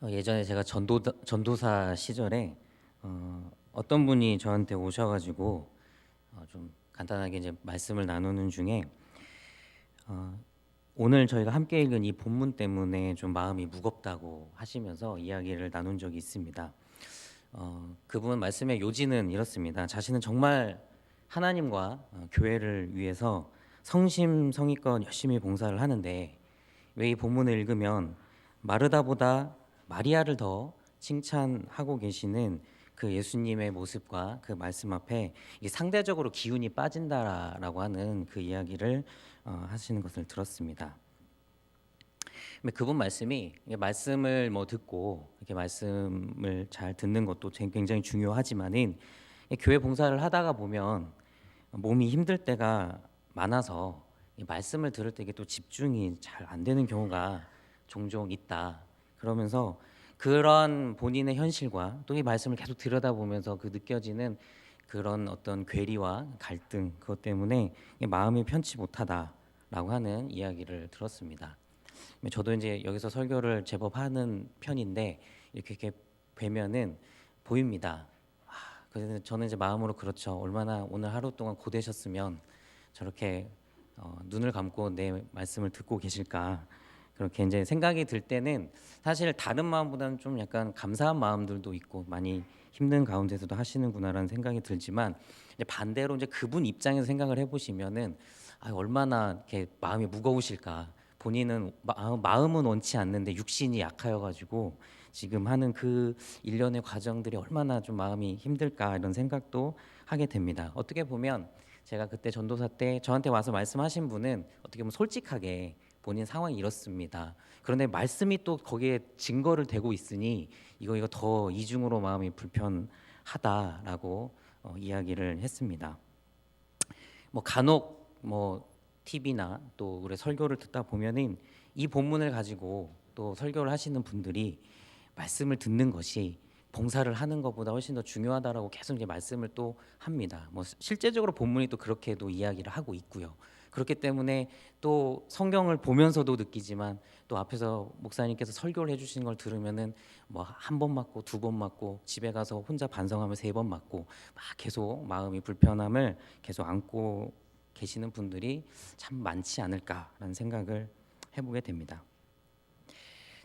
예전에 제가 전도사 시절에 어떤 분이 저한테 오셔가지고 좀 간단하게 이제 말씀을 나누는 중에 오늘 저희가 함께 읽은 이 본문 때문에 좀 마음이 무겁다고 하시면서 이야기를 나눈 적이 있습니다. 그분 말씀의 요지는 이렇습니다. 자신은 정말 하나님과 교회를 위해서 성심성의껏 열심히 봉사를 하는데 왜 이 본문을 읽으면 마르다보다 마리아를 더 칭찬하고 계시는 그 예수님의 모습과 그 말씀 앞에 이게 상대적으로 기운이 빠진다라고 하는 그 이야기를 하시는 것을 들었습니다. 근데 그분 말씀이 말씀을 뭐 듣고 이렇게 말씀을 잘 듣는 것도 굉장히 중요하지만은 교회 봉사를 하다가 보면 몸이 힘들 때가 많아서 이 말씀을 들을 때 이게 또 집중이 잘 안 되는 경우가 종종 있다. 그러면서 그런 본인의 현실과 또 이 말씀을 계속 들여다보면서 그 느껴지는 그런 어떤 괴리와 갈등 그것 때문에 마음이 편치 못하다라고 하는 이야기를 들었습니다. 저도 이제 여기서 설교를 제법 하는 편인데 이렇게 뵈면은 보입니다. 그래서 저는 이제 마음으로 그렇죠. 얼마나 오늘 하루 동안 고되셨으면 저렇게 눈을 감고 내 말씀을 듣고 계실까. 그렇게 이제 생각이 들 때는 사실 다른 마음보다는 좀 약간 감사한 마음들도 있고 많이 힘든 가운데서도 하시는구나라는 생각이 들지만 이제 반대로 이제 그분 입장에서 생각을 해보시면은 얼마나 이렇게 마음이 무거우실까. 본인은 마음은 원치 않는데 육신이 약하여가지고 지금 하는 그 일련의 과정들이 얼마나 좀 마음이 힘들까 이런 생각도 하게 됩니다. 어떻게 보면 제가 그때 전도사 때 저한테 와서 말씀하신 분은 어떻게 보면 솔직하게 본인 상황이 이렇습니다. 그런데 말씀이 또 거기에 증거를 대고 있으니 이거 더 이중으로 마음이 불편하다라고 이야기를 했습니다. 뭐 간혹 뭐 TV나 또 우리 설교를 듣다 보면은 이 본문을 가지고 또 설교를 하시는 분들이 말씀을 듣는 것이 봉사를 하는 것보다 훨씬 더 중요하다라고 계속 이제 말씀을 또 합니다. 뭐 실제적으로 본문이 또 그렇게도 이야기를 하고 있고요. 그렇기 때문에 또 성경을 보면서도 느끼지만 또 앞에서 목사님께서 설교를 해주시는 걸 들으면은 뭐 한 번 맞고 두 번 맞고 집에 가서 혼자 반성하면 세 번 맞고 막 계속 마음이 불편함을 계속 안고 계시는 분들이 참 많지 않을까라는 생각을 해보게 됩니다.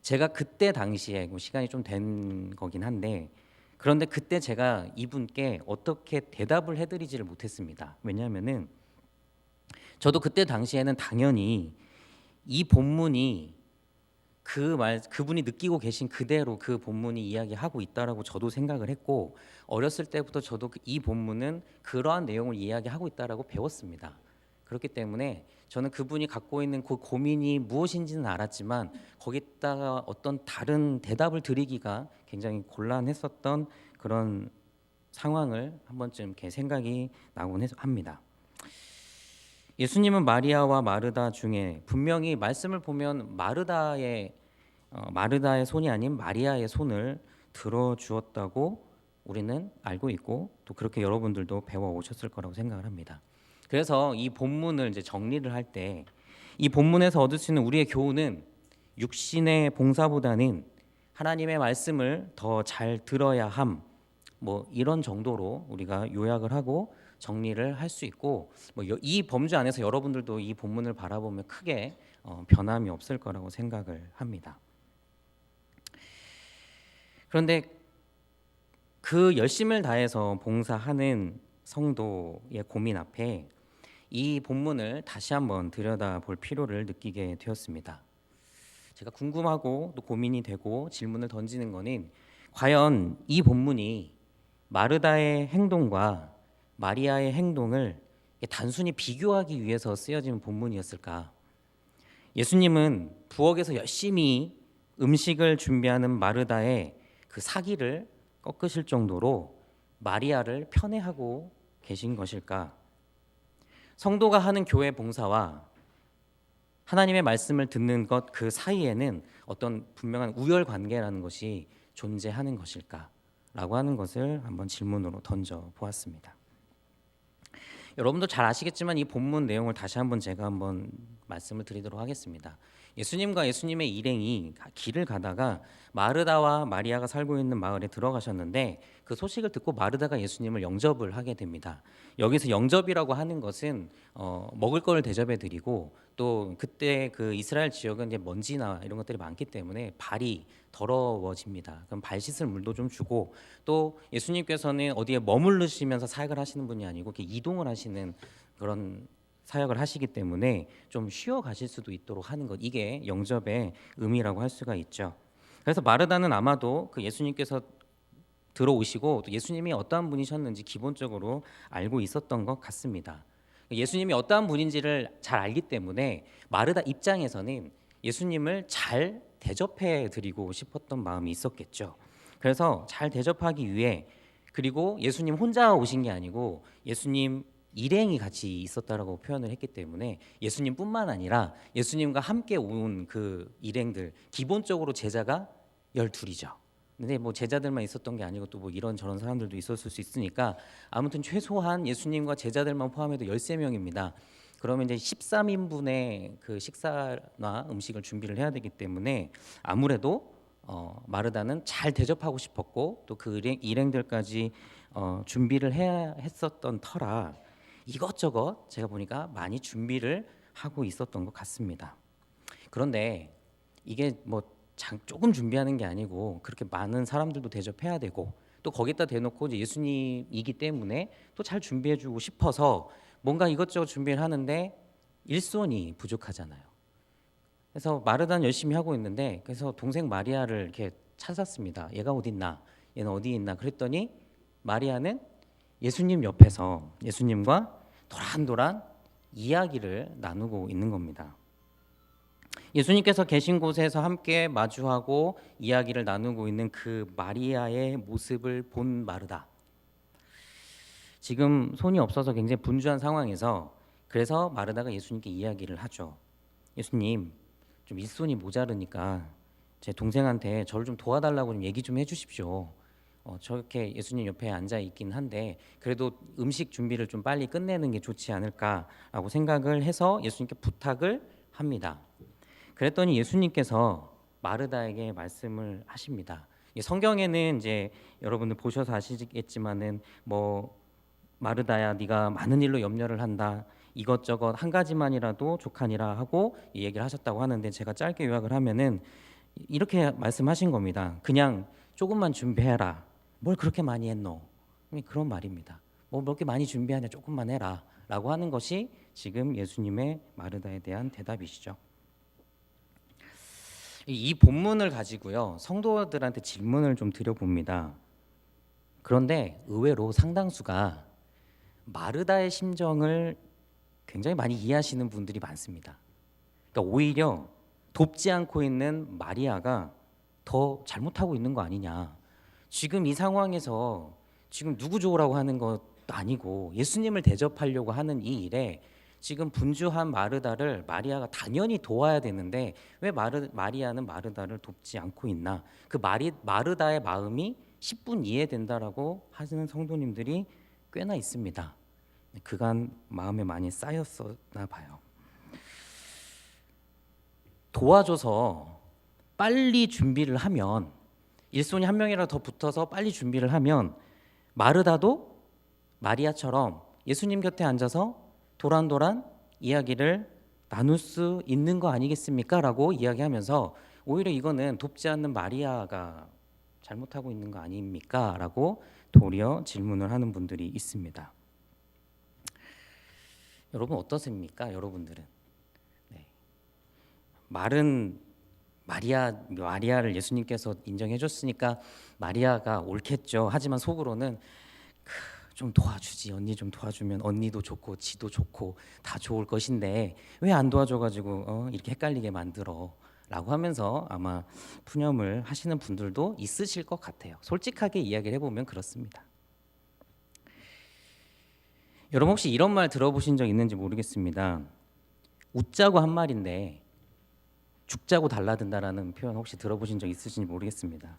제가 그때 당시에 시간이 좀 된 거긴 한데 그런데 그때 제가 이분께 어떻게 대답을 해드리지를 못했습니다. 왜냐하면은 저도 그때 당시에는 당연히 이 본문이 그분이 느끼고 계신 그대로 그 본문이 이야기하고 있다라고 저도 생각을 했고 어렸을 때부터 저도 이 본문은 그러한 내용을 이야기하고 있다라고 배웠습니다. 그렇기 때문에 저는 그분이 갖고 있는 그 고민이 무엇인지는 알았지만 거기다가 어떤 다른 대답을 드리기가 굉장히 곤란했었던 그런 상황을 한 번쯤 이렇게 생각이 나곤 합니다. 예수님은 마리아와 마르다 중에 분명히 말씀을 보면 마르다의 손이 아닌 마리아의 손을 들어 주었다고 우리는 알고 있고 또 그렇게 여러분들도 배워 오셨을 거라고 생각을 합니다. 그래서 이 본문을 이제 정리를 할 때 이 본문에서 얻을 수 있는 우리의 교훈은 육신의 봉사보다는 하나님의 말씀을 더 잘 들어야 함, 뭐 이런 정도로 우리가 요약을 하고 정리를 할 수 있고 뭐 이 범주 안에서 여러분들도 이 본문을 바라보면 크게 변함이 없을 거라고 생각을 합니다. 그런데 그 열심을 다해서 봉사하는 성도의 고민 앞에 이 본문을 다시 한번 들여다볼 필요를 느끼게 되었습니다. 제가 궁금하고 또 고민이 되고 질문을 던지는 거는 과연 이 본문이 마르다의 행동과 마리아의 행동을 단순히 비교하기 위해서 쓰여진 본문이었을까? 예수님은 부엌에서 열심히 음식을 준비하는 마르다의 그 사기를 꺾으실 정도로 마리아를 편애하고 계신 것일까? 성도가 하는 교회 봉사와 하나님의 말씀을 듣는 것 그 사이에는 어떤 분명한 우열 관계라는 것이 존재하는 것일까? 라고 하는 것을 한번 질문으로 던져 보았습니다. 여러분도 잘 아시겠지만 이 본문 내용을 다시 한번 제가 한번 말씀을 드리도록 하겠습니다. 예수님과 예수님의 일행이 길을 가다가 마르다와 마리아가 살고 있는 마을에 들어가셨는데 그 소식을 듣고 마르다가 예수님을 영접을 하게 됩니다. 여기서 영접이라고 하는 것은 먹을 걸 대접해 드리고 또 그때 그 이스라엘 지역은 이제 먼지나 이런 것들이 많기 때문에 발이 더러워집니다. 그럼 발 씻을 물도 좀 주고 또 예수님께서는 어디에 머무르시면서 사역을 하시는 분이 아니고 이렇게 이동을 하시는 그런 사역을 하시기 때문에 좀 쉬어 가실 수도 있도록 하는 것, 이게 영접의 의미라고 할 수가 있죠. 그래서 마르다는 아마도 그 예수님께서 들어오시고 또 예수님이 어떠한 분이셨는지 기본적으로 알고 있었던 것 같습니다. 예수님이 어떠한 분인지를 잘 알기 때문에 마르다 입장에서는 예수님을 잘 대접해 드리고 싶었던 마음이 있었겠죠. 그래서 잘 대접하기 위해, 그리고 예수님 혼자 오신 게 아니고 예수님 일행이 같이 있었다라고 표현을 했기 때문에 예수님뿐만 아니라 예수님과 함께 온 그 일행들, 기본적으로 제자가 12이죠. 근데 뭐 제자들만 있었던 게 아니고 또 뭐 이런 저런 사람들도 있었을 수 있으니까 아무튼 최소한 예수님과 제자들만 포함해도 13명입니다. 그러면 이제 13인분의 그 식사나 음식을 준비를 해야 되기 때문에 아무래도 마르다는 잘 대접하고 싶었고 또 그 일행들까지 준비를 해야 했었던 터라 이것저것 제가 보니까 많이 준비를 하고 있었던 것 같습니다. 그런데 이게 뭐 조금 준비하는 게 아니고 그렇게 많은 사람들도 대접해야 되고 또 거기다 대놓고 이제 예수님이기 때문에 또 잘 준비해주고 싶어서 뭔가 이것저것 준비를 하는데 일손이 부족하잖아요. 그래서 마르다는 열심히 하고 있는데 그래서 동생 마리아를 이렇게 찾았습니다. 얘가 어디 있나? 얘는 어디 있나? 그랬더니 마리아는 예수님 옆에서 예수님과 도란도란 이야기를 나누고 있는 겁니다. 예수님께서 계신 곳에서 함께 마주하고 이야기를 나누고 있는 그 마리아의 모습을 본 마르다. 지금 손이 없어서 굉장히 분주한 상황에서 그래서 마르다가 예수님께 이야기를 하죠. 예수님, 좀 일손이 모자르니까 제 동생한테 저를 좀 도와달라고 좀 얘기 좀 해주십시오. 저렇게 예수님 옆에 앉아 있긴 한데 그래도 음식 준비를 좀 빨리 끝내는 게 좋지 않을까라고 생각을 해서 예수님께 부탁을 합니다. 그랬더니 예수님께서 마르다에게 말씀을 하십니다. 성경에는 이제 여러분들 보셔서 아시겠지만은 뭐 마르다야 네가 많은 일로 염려를 한다. 이것저것 한 가지만이라도 족하니라 하고 이 얘기를 하셨다고 하는데 제가 짧게 요약을 하면은 이렇게 말씀하신 겁니다. 그냥 조금만 준비해라. 뭘 그렇게 많이 했노? 그런 말입니다. 뭐 그렇게 많이 준비하냐 조금만 해라 라고 하는 것이 지금 예수님의 마르다에 대한 대답이시죠. 이 본문을 가지고요 성도들한테 질문을 좀 드려봅니다. 그런데 의외로 상당수가 마르다의 심정을 굉장히 많이 이해하시는 분들이 많습니다. 그러니까 오히려 돕지 않고 있는 마리아가 더 잘못하고 있는 거 아니냐. 지금 이 상황에서 지금 누구 좋으라고 하는 것도 아니고 예수님을 대접하려고 하는 이 일에 지금 분주한 마르다를 마리아가 당연히 도와야 되는데 왜 마리아는 마르다를 돕지 않고 있나. 그 마르다의 마음이 10분 이해된다라고 하시는 성도님들이 꽤나 있습니다. 그간 마음에 많이 쌓였었나 봐요. 도와줘서 빨리 준비를 하면 일손이 한 명이라도 더 붙어서 빨리 준비를 하면 마르다도 마리아처럼 예수님 곁에 앉아서 도란도란 이야기를 나눌 수 있는 거 아니겠습니까? 라고 이야기하면서 오히려 이거는 돕지 않는 마리아가 잘못하고 있는 거 아닙니까? 라고 도리어 질문을 하는 분들이 있습니다. 여러분 어떠십니까? 여러분들은 말은 마리아를 예수님께서 인정해 줬으니까 마리아가 옳겠죠. 하지만 속으로는 좀 도와주지. 언니 좀 도와주면 언니도 좋고 지도 좋고 다 좋을 것인데 왜 안 도와줘가지고 이렇게 헷갈리게 만들어 라고 하면서 아마 푸념을 하시는 분들도 있으실 것 같아요. 솔직하게 이야기를 해보면 그렇습니다. 여러분 혹시 이런 말 들어보신 적 있는지 모르겠습니다. 웃자고 한 말인데 죽자고 달라든다라는 표현 혹시 들어보신 적 있으신지 모르겠습니다.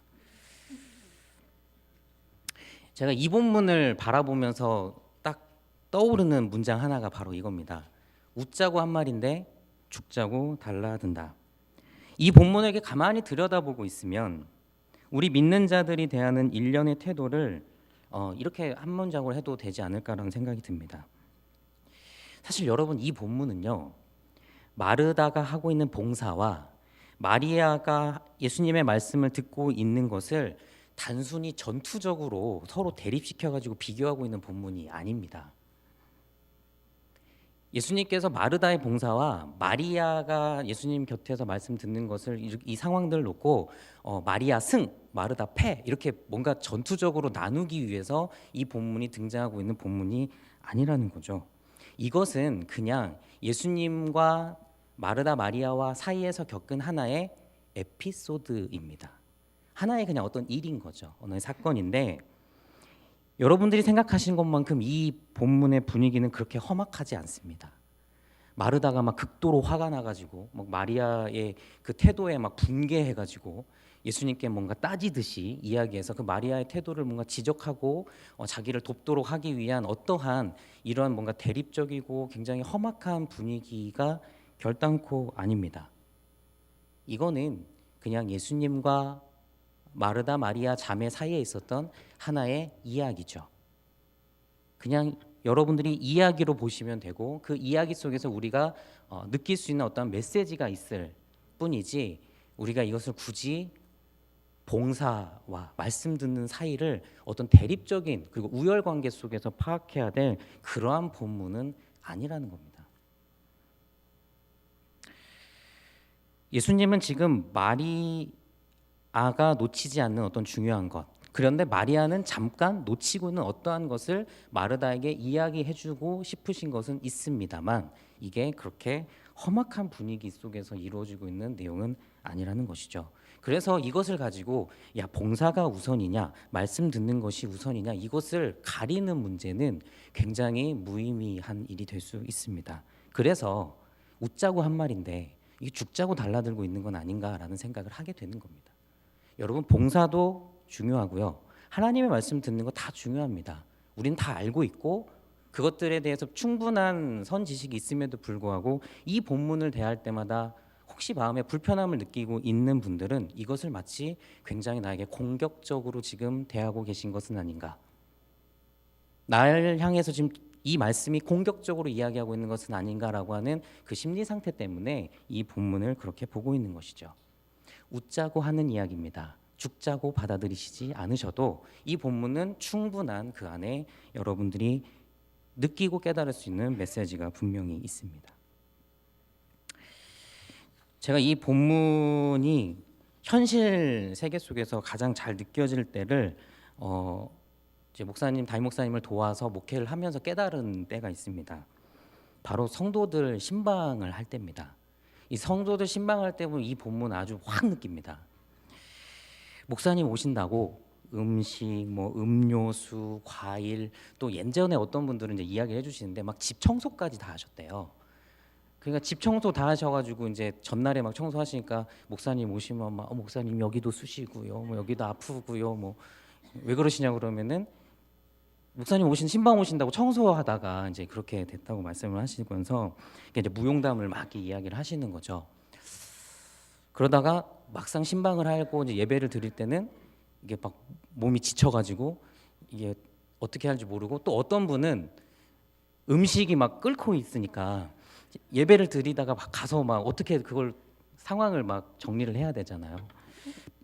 제가 이 본문을 바라보면서 딱 떠오르는 문장 하나가 바로 이겁니다. 웃자고 한 말인데 죽자고 달라든다. 이 본문을 이렇게 가만히 들여다보고 있으면 우리 믿는 자들이 대하는 일련의 태도를 이렇게 한 문장으로 해도 되지 않을까라는 생각이 듭니다. 사실 여러분, 이 본문은요, 마르다가 하고 있는 봉사와 마리아가 예수님의 말씀을 듣고 있는 것을 단순히 전투적으로 서로 대립시켜 가지고 비교하고 있는 본문이 아닙니다. 예수님께서 마르다의 봉사와 마리아가 예수님 곁에서 말씀 듣는 것을 이 상황들을 놓고 마리아 승, 마르다 패 이렇게 뭔가 전투적으로 나누기 위해서 이 본문이 등장하고 있는 본문이 아니라는 거죠. 이것은 그냥 예수님과 마르다 마리아와 사이에서 겪은 하나의 에피소드입니다. 하나의 그냥 어떤 일인 거죠. 어느 사건인데 여러분들이 생각하시는 것만큼 이 본문의 분위기는 그렇게 험악하지 않습니다. 마르다가 막 극도로 화가 나가지고 막 마리아의 그 태도에 막 분개해가지고 예수님께 뭔가 따지듯이 이야기해서 그 마리아의 태도를 뭔가 지적하고 자기를 돕도록 하기 위한 어떠한 이러한 뭔가 대립적이고 굉장히 험악한 분위기가 결단코 아닙니다. 이거는 그냥 예수님과 마르다 마리아 자매 사이에 있었던 하나의 이야기죠. 그냥 여러분들이 이야기로 보시면 되고 그 이야기 속에서 우리가 느낄 수 있는 어떤 메시지가 있을 뿐이지 우리가 이것을 굳이 봉사와 말씀 듣는 사이를 어떤 대립적인 그리고 우열 관계 속에서 파악해야 될 그러한 본문은 아니라는 겁니다. 예수님은 지금 마리아가 놓치지 않는 어떤 중요한 것, 그런데 마리아는 잠깐 놓치고 있는 어떠한 것을 마르다에게 이야기해주고 싶으신 것은 있습니다만 이게 그렇게 험악한 분위기 속에서 이루어지고 있는 내용은 아니라는 것이죠. 그래서 이것을 가지고 야 봉사가 우선이냐 말씀 듣는 것이 우선이냐 이것을 가리는 문제는 굉장히 무의미한 일이 될 수 있습니다. 그래서 웃자고 한 말인데 이게 죽자고 달라들고 있는 건 아닌가라는 생각을 하게 되는 겁니다. 여러분 봉사도 중요하고요. 하나님의 말씀 듣는 거 다 중요합니다. 우리는 다 알고 있고 그것들에 대해서 충분한 선지식이 있음에도 불구하고 이 본문을 대할 때마다 혹시 마음에 불편함을 느끼고 있는 분들은 이것을 마치 굉장히 나에게 공격적으로 지금 대하고 계신 것은 아닌가. 나를 향해서 지금 이 말씀이 공격적으로 이야기하고 있는 것은 아닌가라고 하는 그 심리 상태 때문에 이 본문을 그렇게 보고 있는 것이죠. 웃자고 하는 이야기입니다. 죽자고 받아들이시지 않으셔도 이 본문은 충분한 그 안에 여러분들이 느끼고 깨달을 수 있는 메시지가 분명히 있습니다. 제가 이 본문이 현실 세계 속에서 가장 잘 느껴질 때를 이제 담임 목사님을 도와서 목회를 하면서 깨달은 때가 있습니다. 바로 성도들 신방을 할 때입니다. 이 성도들 신방할 때 보면 이 본문 아주 확 느낍니다. 목사님 오신다고 음식, 뭐 음료수, 과일 또 예전에 어떤 분들은 이제 이야기를 해주시는데 막 집 청소까지 다 하셨대요. 그러니까 집 청소 다 하셔가지고 이제 전날에 막 청소하시니까 목사님 오시면 막 목사님 여기도 쑤시고요, 뭐 여기도 아프고요, 뭐 왜 그러시냐 그러면은 목사님 신방 오신다고 청소하다가 이제 그렇게 됐다고 말씀을 하시면서 이제 무용담을 막 이야기를 하시는 거죠. 그러다가 막상 신방을 하고 이제 예배를 드릴 때는 이게 막 몸이 지쳐가지고 이게 어떻게 할지 모르고 또 어떤 분은 음식이 막 끓고 있으니까 예배를 드리다가 막 가서 막 어떻게 그걸 상황을 막 정리를 해야 되잖아요.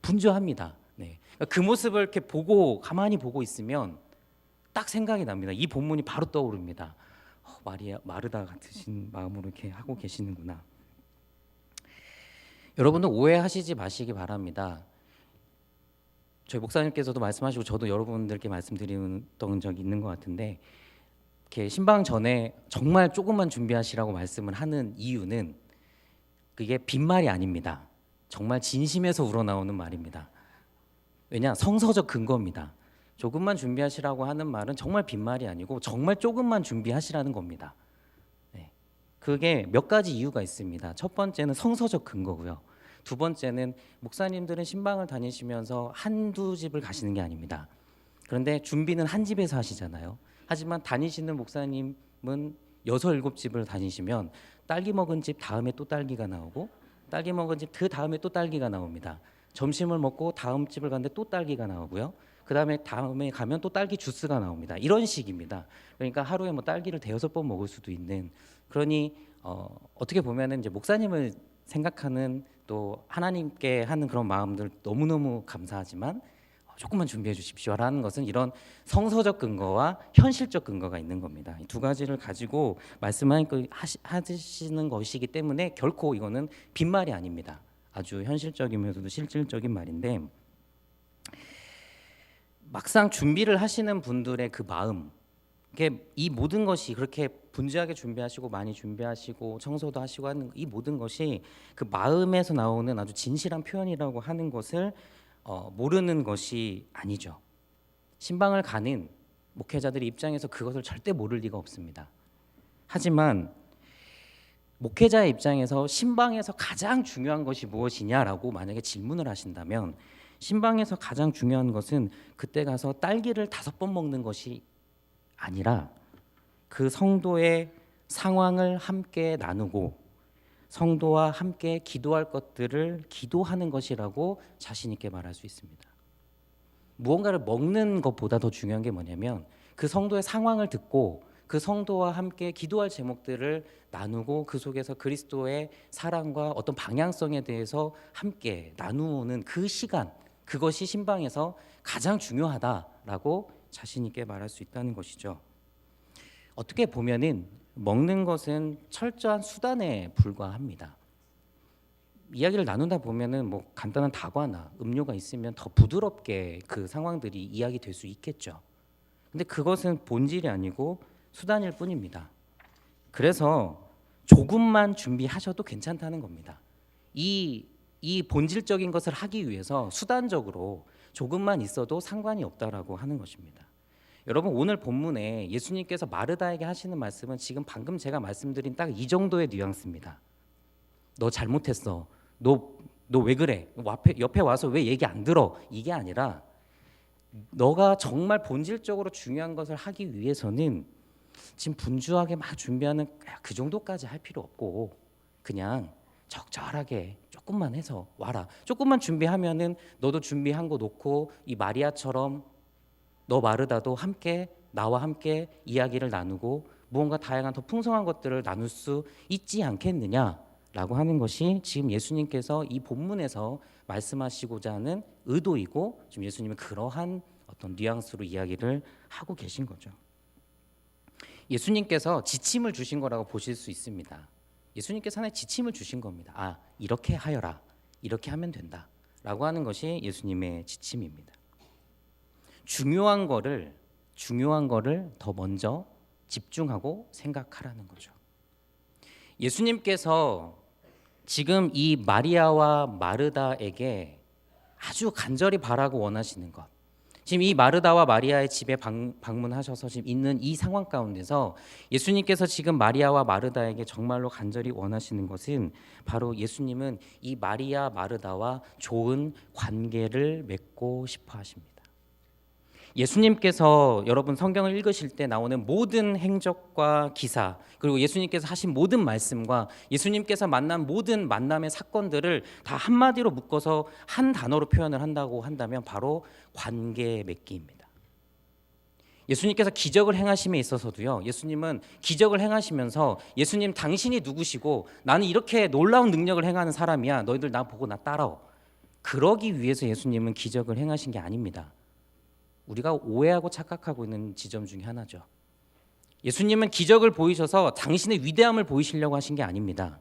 분주합니다. 네. 그 모습을 이렇게 가만히 보고 있으면 딱 생각이 납니다. 이 본문이 바로 떠오릅니다. 마르다 같으신 마음으로 이렇게 하고 계시는구나. 여러분들 오해하시지 마시기 바랍니다. 저희 목사님께서도 말씀하시고 저도 여러분들께 말씀드렸던 적이 있는 것 같은데 이렇게 신방 전에 정말 조금만 준비하시라고 말씀을 하는 이유는 그게 빈말이 아닙니다. 정말 진심에서 우러나오는 말입니다. 왜냐? 성서적 근거입니다. 조금만 준비하시라고 하는 말은 정말 빈말이 아니고 정말 조금만 준비하시라는 겁니다. 네. 그게 몇 가지 이유가 있습니다. 첫 번째는 성서적 근거고요. 두 번째는 목사님들은 신방을 다니시면서 한두 집을 가시는 게 아닙니다. 그런데 준비는 한 집에서 하시잖아요. 하지만 다니시는 목사님은 6, 7집을 다니시면 딸기 먹은 집 다음에 또 딸기가 나오고 딸기 먹은 집 그 다음에 또 딸기가 나옵니다. 점심을 먹고 다음 집을 갔는데 또 딸기가 나오고요. 다음에 가면 또 딸기 주스가 나옵니다. 이런 식입니다. 그러니까 하루에 뭐 딸기를 5-6번 먹을 수도 있는. 그러니 어떻게 보면은 이제 목사님을 생각하는 또 하나님께 하는 그런 마음들 너무너무 감사하지만 조금만 준비해 주십시오라는 것은 이런 성서적 근거와 현실적 근거가 있는 겁니다. 이 두 가지를 가지고 하시는 것이기 때문에 결코 이거는 빈말이 아닙니다. 아주 현실적이면서도 실질적인 말인데, 막상 준비를 하시는 분들의 그 마음, 이 모든 것이 그렇게 분주하게 준비하시고 많이 준비하시고 청소도 하시고 하는 이 모든 것이 그 마음에서 나오는 아주 진실한 표현이라고 하는 것을 모르는 것이 아니죠. 신방을 가는 목회자들의 입장에서 그것을 절대 모를 리가 없습니다. 하지만 목회자의 입장에서 신방에서 가장 중요한 것이 무엇이냐라고 만약에 질문을 하신다면, 신방에서 가장 중요한 것은 그때 가서 딸기를 5번 먹는 것이 아니라 그 성도의 상황을 함께 나누고 성도와 함께 기도할 것들을 기도하는 것이라고 자신 있게 말할 수 있습니다. 무언가를 먹는 것보다 더 중요한 게 뭐냐면 그 성도의 상황을 듣고 그 성도와 함께 기도할 제목들을 나누고 그 속에서 그리스도의 사랑과 어떤 방향성에 대해서 함께 나누는 그 시간, 그것이 신방에서 가장 중요하다라고 자신 있게 말할 수 있다는 것이죠. 어떻게 보면은 먹는 것은 철저한 수단에 불과합니다. 이야기를 나누다 보면은 뭐 간단한 다과나 음료가 있으면 더 부드럽게 그 상황들이 이야기될 수 있겠죠. 근데 그것은 본질이 아니고 수단일 뿐입니다. 그래서 조금만 준비하셔도 괜찮다는 겁니다. 이 본질적인 것을 하기 위해서 수단적으로 조금만 있어도 상관이 없다라고 하는 것입니다. 여러분, 오늘 본문에 예수님께서 마르다에게 하시는 말씀은 지금 방금 제가 말씀드린 딱 이 정도의 뉘앙스입니다. 너 잘못했어. 너 왜 그래? 옆에 와서 왜 얘기 안 들어? 이게 아니라 너가 정말 본질적으로 중요한 것을 하기 위해서는 지금 분주하게 막 준비하는 그 정도까지 할 필요 없고 그냥 적절하게 조금만 해서 와라. 조금만 준비하면은 너도 준비한 거 놓고 이 마리아처럼 너 마르다도 함께 나와 함께 이야기를 나누고 무언가 다양한 더 풍성한 것들을 나눌 수 있지 않겠느냐라고 하는 것이 지금 예수님께서 이 본문에서 말씀하시고자 하는 의도이고 지금 예수님은 그러한 어떤 뉘앙스로 이야기를 하고 계신 거죠. 예수님께서 지침을 주신 거라고 보실 수 있습니다. 예수님께서 하나의 지침을 주신 겁니다. 아, 이렇게 하여라. 이렇게 하면 된다. 라고 하는 것이 예수님의 지침입니다. 중요한 거를 더 먼저 집중하고 생각하라는 거죠. 예수님께서 지금 이 마리아와 마르다에게 아주 간절히 바라고 원하시는 것, 지금 이 마르다와 마리아의 집에 방문하셔서 지금 있는 이 상황 가운데서 예수님께서 지금 마리아와 마르다에게 정말로 간절히 원하시는 것은 바로 예수님은 이 마리아 마르다와 좋은 관계를 맺고 싶어 하십니다. 예수님께서 여러분 성경을 읽으실 때 나오는 모든 행적과 기사, 그리고 예수님께서 하신 모든 말씀과 예수님께서 만난 모든 만남의 사건들을 다 한마디로 묶어서 한 단어로 표현을 한다고 한다면 바로 관계 맺기입니다. 예수님께서 기적을 행하심에 있어서도요, 예수님은 기적을 행하시면서 예수님 당신이 누구시고 나는 이렇게 놀라운 능력을 행하는 사람이야, 너희들 나 보고 나 따라와, 그러기 위해서 예수님은 기적을 행하신 게 아닙니다. 우리가 오해하고 착각하고 있는 지점 중에 하나죠. 예수님은 기적을 보이셔서 당신의 위대함을 보이시려고 하신 게 아닙니다.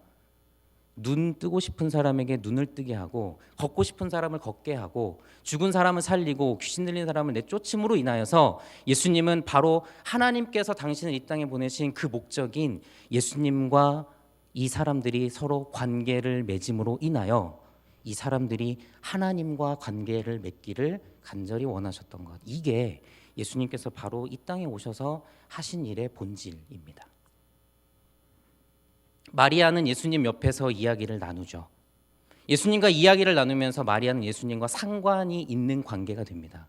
눈 뜨고 싶은 사람에게 눈을 뜨게 하고 걷고 싶은 사람을 걷게 하고 죽은 사람을 살리고 귀신 들린 사람을 내쫓음으로 인하여서 예수님은 바로 하나님께서 당신을 이 땅에 보내신 그 목적인 예수님과 이 사람들이 서로 관계를 맺음으로 인하여 이 사람들이 하나님과 관계를 맺기를 간절히 원하셨던 것, 이게 예수님께서 바로 이 땅에 오셔서 하신 일의 본질입니다. 마리아는 예수님 옆에서 이야기를 나누죠. 예수님과 이야기를 나누면서 마리아는 예수님과 상관이 있는 관계가 됩니다.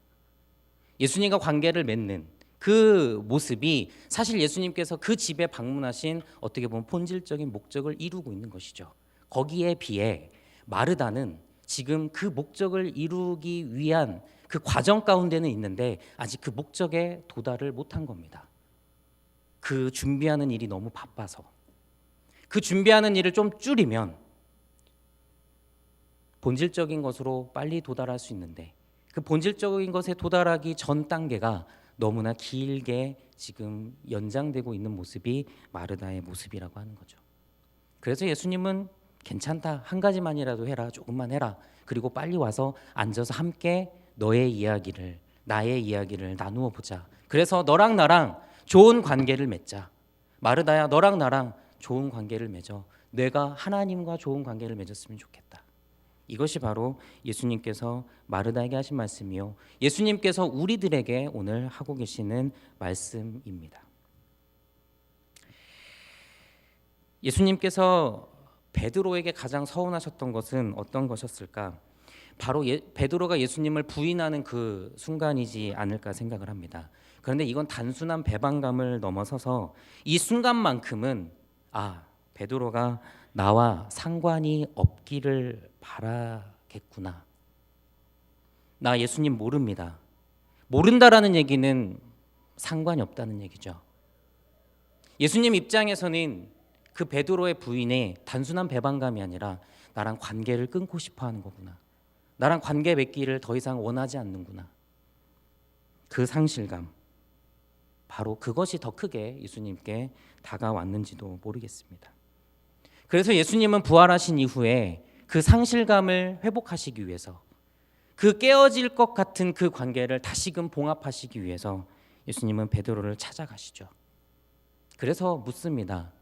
예수님과 관계를 맺는 그 모습이 사실 예수님께서 그 집에 방문하신 어떻게 보면 본질적인 목적을 이루고 있는 것이죠. 거기에 비해 마르다는 지금 그 목적을 이루기 위한 그 과정 가운데는 있는데 아직 그 목적에 도달을 못한 겁니다. 그 준비하는 일이 너무 바빠서. 그 준비하는 일을 좀 줄이면 본질적인 것으로 빨리 도달할 수 있는데 그 본질적인 것에 도달하기 전 단계가 너무나 길게 지금 연장되고 있는 모습이 마르다의 모습이라고 하는 거죠. 그래서 예수님은 괜찮다. 한 가지만이라도 해라. 조금만 해라. 그리고 빨리 와서 앉아서 함께 너의 이야기를, 나의 이야기를 나누어 보자. 그래서 너랑 나랑 좋은 관계를 맺자. 마르다야, 너랑 나랑 좋은 관계를 맺어. 내가 하나님과 좋은 관계를 맺었으면 좋겠다. 이것이 바로 예수님께서 마르다에게 하신 말씀이요, 예수님께서 우리들에게 오늘 하고 계시는 말씀입니다. 예수님께서 베드로에게 가장 서운하셨던 것은 어떤 것이었을까? 바로 베드로가 예수님을 부인하는 그 순간이지 않을까 생각을 합니다. 그런데 이건 단순한 배반감을 넘어서서 이 순간만큼은 베드로가 나와 상관이 없기를 바라겠구나. 나 예수님 모릅니다. 모른다라는 얘기는 상관이 없다는 얘기죠. 예수님 입장에서는 그 베드로의 부인의 단순한 배반감이 아니라 나랑 관계를 끊고 싶어 하는 거구나. 나랑 관계 맺기를 더 이상 원하지 않는구나. 그 상실감, 바로 그것이 더 크게 예수님께 다가왔는지도 모르겠습니다. 그래서 예수님은 부활하신 이후에 그 상실감을 회복하시기 위해서, 그 깨어질 것 같은 그 관계를 다시금 봉합하시기 위해서 예수님은 베드로를 찾아가시죠. 그래서 묻습니다.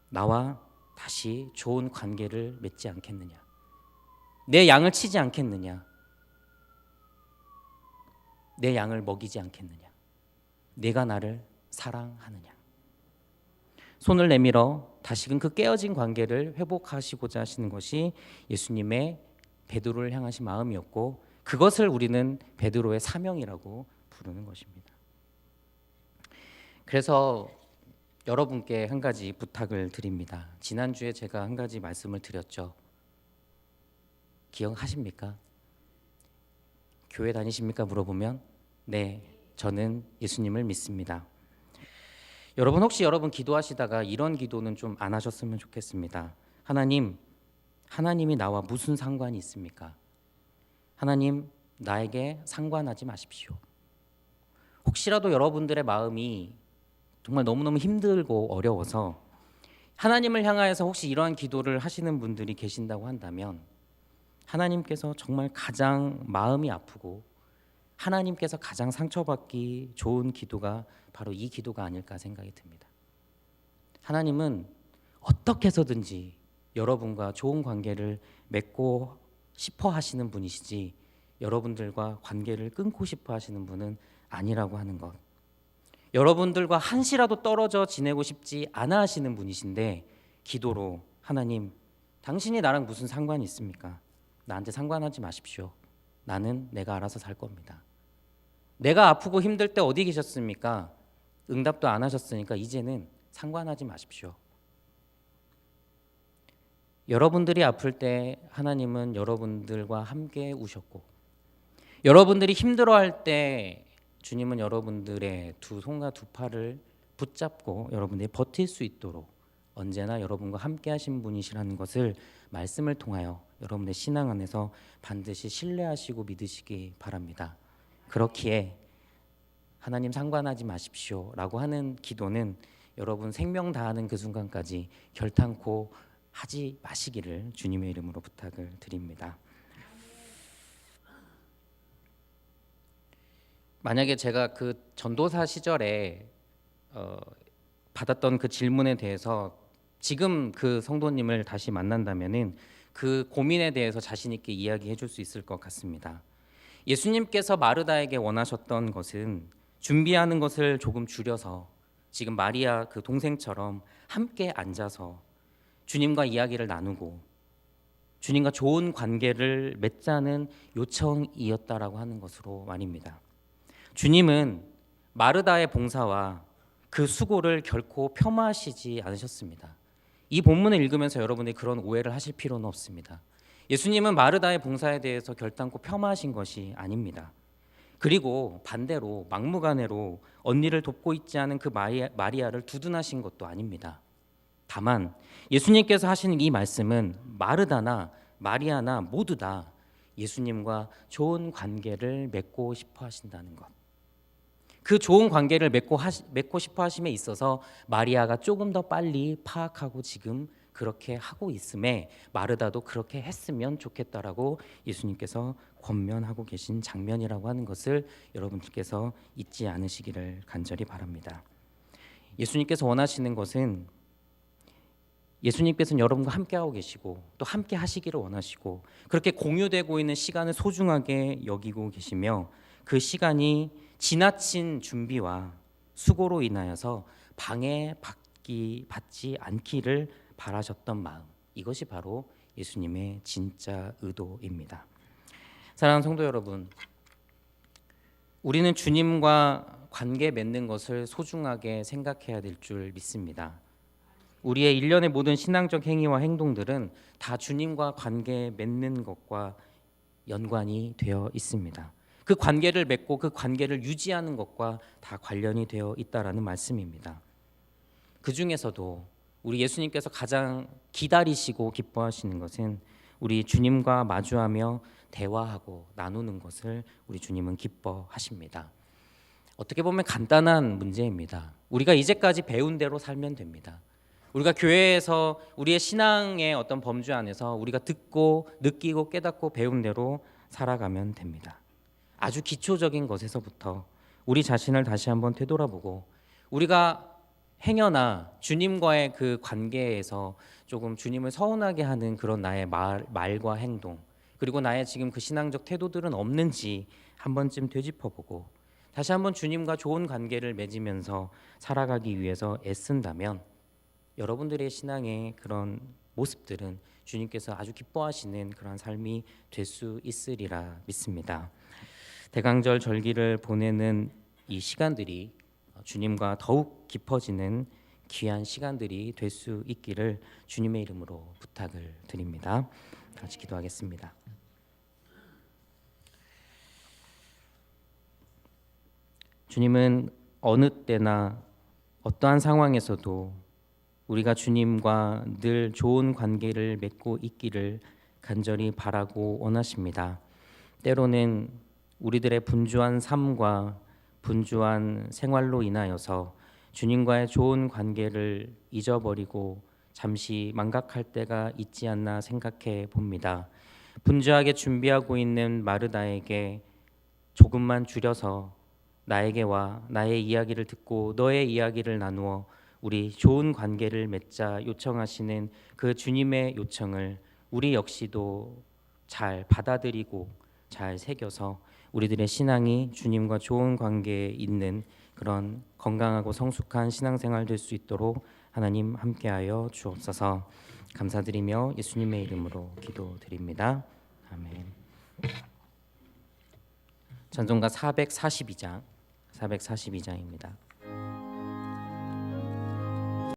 나와 다시 좋은 관계를 맺지 않겠느냐? 내 양을 치지 않겠느냐? 내 양을 먹이지 않겠느냐? 내가 나를 사랑하느냐? 손을 내밀어 다시금 그 깨어진 관계를 회복하시고자 하시는 것이 예수님의 베드로를 향하신 마음이었고, 그것을 우리는 베드로의 사명이라고 부르는 것입니다. 그래서 여러분께 한 가지 부탁을 드립니다. 지난주에 제가 한 가지 말씀을 드렸죠. 기억하십니까? 교회 다니십니까? 물어보면 네, 저는 예수님을 믿습니다. 여러분, 혹시 여러분 기도하시다가 이런 기도는 좀 안 하셨으면 좋겠습니다. 하나님이 나와 무슨 상관이 있습니까? 하나님, 나에게 상관하지 마십시오. 혹시라도 여러분들의 마음이 정말 너무너무 힘들고 어려워서 하나님을 향하여서 혹시 이러한 기도를 하시는 분들이 계신다고 한다면, 하나님께서 정말 가장 마음이 아프고 하나님께서 가장 상처받기 좋은 기도가 바로 이 기도가 아닐까 생각이 듭니다. 하나님은 어떻게 해서든지 여러분과 좋은 관계를 맺고 싶어 하시는 분이시지 여러분들과 관계를 끊고 싶어 하시는 분은 아니라고 하는 것. 여러분들과 한시라도 떨어져 지내고 싶지 않아 하시는 분이신데 기도로 하나님, 당신이 나랑 무슨 상관이 있습니까? 나한테 상관하지 마십시오. 나는 내가 알아서 살 겁니다. 내가 아프고 힘들 때 어디 계셨습니까? 응답도 안 하셨으니까 이제는 상관하지 마십시오. 여러분들이 아플 때 하나님은 여러분들과 함께 우셨고, 여러분들이 힘들어할 때 주님은 여러분들의 두 손과 두 팔을 붙잡고 여러분들이 버틸 수 있도록 언제나 여러분과 함께 하신 분이시라는 것을 말씀을 통하여 여러분의 신앙 안에서 반드시 신뢰하시고 믿으시기 바랍니다. 그렇기에 하나님 상관하지 마십시오 라고 하는 기도는 여러분 생명 다하는 그 순간까지 결탄코 하지 마시기를 주님의 이름으로 부탁을 드립니다. 만약에 제가 그 전도사 시절에 받았던 그 질문에 대해서 지금 그 성도님을 다시 만난다면은 그 고민에 대해서 자신 있게 이야기해 줄 수 있을 것 같습니다. 예수님께서 마르다에게 원하셨던 것은 준비하는 것을 조금 줄여서 지금 마리아 그 동생처럼 함께 앉아서 주님과 이야기를 나누고 주님과 좋은 관계를 맺자는 요청이었다라고 하는 것으로 말입니다. 주님은 마르다의 봉사와 그 수고를 결코 폄하하시지 않으셨습니다. 이 본문을 읽으면서 여러분이 그런 오해를 하실 필요는 없습니다. 예수님은 마르다의 봉사에 대해서 결단코 폄하하신 것이 아닙니다. 그리고 반대로 막무가내로 언니를 돕고 있지 않은 그 마리아를 두둔하신 것도 아닙니다. 다만 예수님께서 하시는 이 말씀은 마르다나 마리아나 모두 다 예수님과 좋은 관계를 맺고 싶어 하신다는 것. 그 좋은 관계를 맺고 싶어 하심에 있어서 마리아가 조금 더 빨리 파악하고 지금 그렇게 하고 있음에 마르다도 그렇게 했으면 좋겠다라고 예수님께서 권면하고 계신 장면이라고 하는 것을 여러분들께서 잊지 않으시기를 간절히 바랍니다. 예수님께서 원하시는 것은 예수님께서는 여러분과 함께하고 계시고 또 함께 하시기를 원하시고 그렇게 공유되고 있는 시간을 소중하게 여기고 계시며 그 시간이 지나친 준비와 수고로 인하여서 방해받지 않기를 바라셨던 마음, 이것이 바로 예수님의 진짜 의도입니다. 사랑하는 성도 여러분, 우리는 주님과 관계 맺는 것을 소중하게 생각해야 될 줄 믿습니다. 우리의 일련의 모든 신앙적 행위와 행동들은 다 주님과 관계 맺는 것과 연관이 되어 있습니다. 그 관계를 맺고 그 관계를 유지하는 것과 다 관련이 되어 있다라는 말씀입니다. 그 중에서도 우리 예수님께서 가장 기다리시고 기뻐하시는 것은 우리 주님과 마주하며 대화하고 나누는 것을 우리 주님은 기뻐하십니다. 어떻게 보면 간단한 문제입니다. 우리가 이제까지 배운 대로 살면 됩니다. 우리가 교회에서 우리의 신앙의 어떤 범주 안에서 우리가 듣고 느끼고 깨닫고 배운 대로 살아가면 됩니다. 아주 기초적인 것에서부터 우리 자신을 다시 한번 되돌아보고 우리가 행여나 주님과의 그 관계에서 조금 주님을 서운하게 하는 그런 나의 말과 행동 그리고 나의 지금 그 신앙적 태도들은 없는지 한 번쯤 되짚어보고 다시 한번 주님과 좋은 관계를 맺으면서 살아가기 위해서 애쓴다면 여러분들의 신앙의 그런 모습들은 주님께서 아주 기뻐하시는 그런 삶이 될 수 있으리라 믿습니다. 대강절 절기를 보내는 이 시간들이 주님과 더욱 깊어지는 귀한 시간들이 될 수 있기를 주님의 이름으로 부탁을 드립니다. 같이 기도하겠습니다. 주님은 어느 때나 어떠한 상황에서도 우리가 주님과 늘 좋은 관계를 맺고 있기를 간절히 바라고 원하십니다. 때로는 우리들의 분주한 삶과 분주한 생활로 인하여서 주님과의 좋은 관계를 잊어버리고 잠시 망각할 때가 있지 않나 생각해 봅니다. 분주하게 준비하고 있는 마르다에게 조금만 줄여서 나에게와 나의 이야기를 듣고 너의 이야기를 나누어 우리 좋은 관계를 맺자 요청하시는 그 주님의 요청을 우리 역시도 잘 받아들이고 잘 새겨서 우리들의 신앙이 주님과 좋은 관계에 있는 그런 건강하고 성숙한 신앙생활 될 수 있도록 하나님 함께하여 주옵소서. 감사드리며 예수님의 이름으로 기도드립니다. 아멘. 찬송가 442장입니다.